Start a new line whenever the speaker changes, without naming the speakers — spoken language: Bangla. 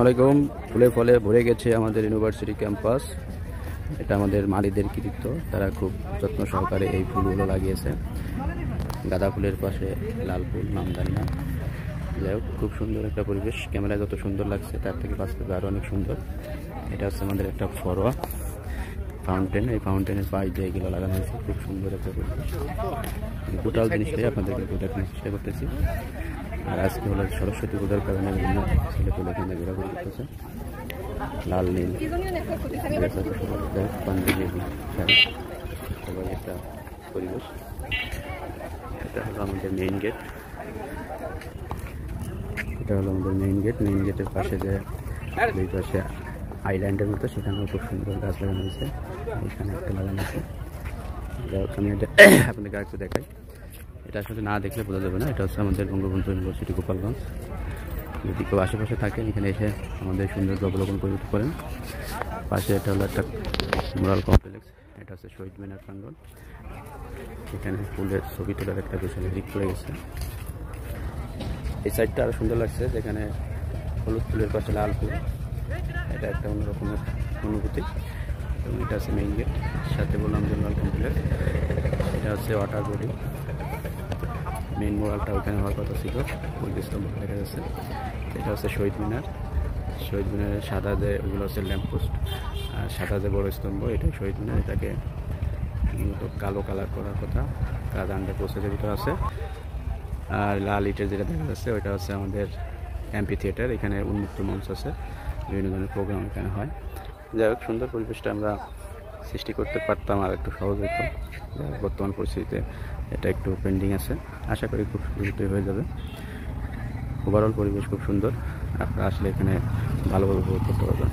আলাইকুম। ফুলে ফলে ভরে গেছে আমাদের ইউনিভার্সিটি ক্যাম্পাস। এটা আমাদের মালিদের কৃতিত্ব, তারা খুব যত্ন সহকারে এই ফুলগুলো লাগিয়েছে। গাঁদা ফুলের পাশে লাল ফুল, নামদানি না, যাই হোক খুব সুন্দর একটা পরিবেশ। ক্যামেরায় যত সুন্দর লাগছে তার থেকে বাস্তবে আরও অনেক সুন্দর। এটা হচ্ছে আমাদের একটা ফরোয়া ফাউন্টেন, এই ফাউন্টেনের পাশ দিয়ে এগুলো লাগানো হয়েছে। খুব সুন্দর একটা পরিবেশ। টোটাল জিনিসটাই আপনাদেরকে দেখানোর চেষ্টা করতেছি। আর আজকে হলো সরস্বতী পূজার কারণে বিভিন্ন ছেলেপুলে এখানে ঘোরাঘুরি করতেছে। লাল নীল সবাই একটা পরিবেশ। এটা হলো আমাদের মেইন গেট। এটা হলো আমাদের মেইন গেট। মেইন গেটের পাশে যে দুই পাশে আইল্যান্ডের মতো, সেখানেও খুব সুন্দর গাছ লাগানো হয়েছে। এখানে একটা লাগানো আছে, আমি এটা আপনাদেরকে একটু দেখাই। এটা আসলে না দেখলে বোঝা যাবে না। এটা হচ্ছে আমাদের বঙ্গবন্ধু ইউনিভার্সিটি গোপালগঞ্জ। যদি কেউ আশেপাশে থাকেন এখানে এসে আমাদের সৌন্দর্য অবলোকন করে দিতে পারেন। পাশে এটা হলো একটা মোরাল কমপ্লেক্স। এটা হচ্ছে শহীদ মিনার প্রাঙ্গণ। এখানে ফুলের ছবি তোলার একটা বিশাল দিক পড়ে গেছে। এই সাইডটা আরও সুন্দর লাগছে, যেখানে হলুদ ফুলের পাশে লাল ফুল। এটা একটা অন্যরকমের অনুভূতি। এবং এটা হচ্ছে মেইন গেট, সাথে বললাম যে মোরাল কমপ্লেক্স। এটা হচ্ছে ওয়াটার বডি। মেইন মোরালটা ওইখানে হওয়ার কথা ছিল, ওই স্তম্ভ দেখা যাচ্ছে। এটা হচ্ছে শহীদ মিনার। শহীদ মিনারের সাদা যে ওগুলো হচ্ছে ল্যাম্পপোস্ট, আর সাদা যে বড় স্তম্ভ এটাই শহীদ মিনার। এটাকে কালো কালার করার কথা, কাজ আন্ডার প্রসেসের ভিতরে আছে। আর লাল ইটের যেটা দেখা যাচ্ছে ওইটা হচ্ছে আমাদের এমপি থিয়েটার। এখানে উন্মুক্ত মঞ্চ আছে, বিভিন্ন ধরনের প্রোগ্রাম এখানে হয়। যাই হোক সুন্দর পরিবেশটা আমরা সৃষ্টি করতে পারতাম, আর একটু সহজ হতো। বর্তমান পরিস্থিতিতে এটা একটু পেন্ডিং আছে, আশা করি খুব দ্রুতই হয়ে যাবে। ওভারঅল পরিবেশ খুব সুন্দর, আপনারা আসলে এখানে ভালোভাবে উপভোগ করতে পারবেন।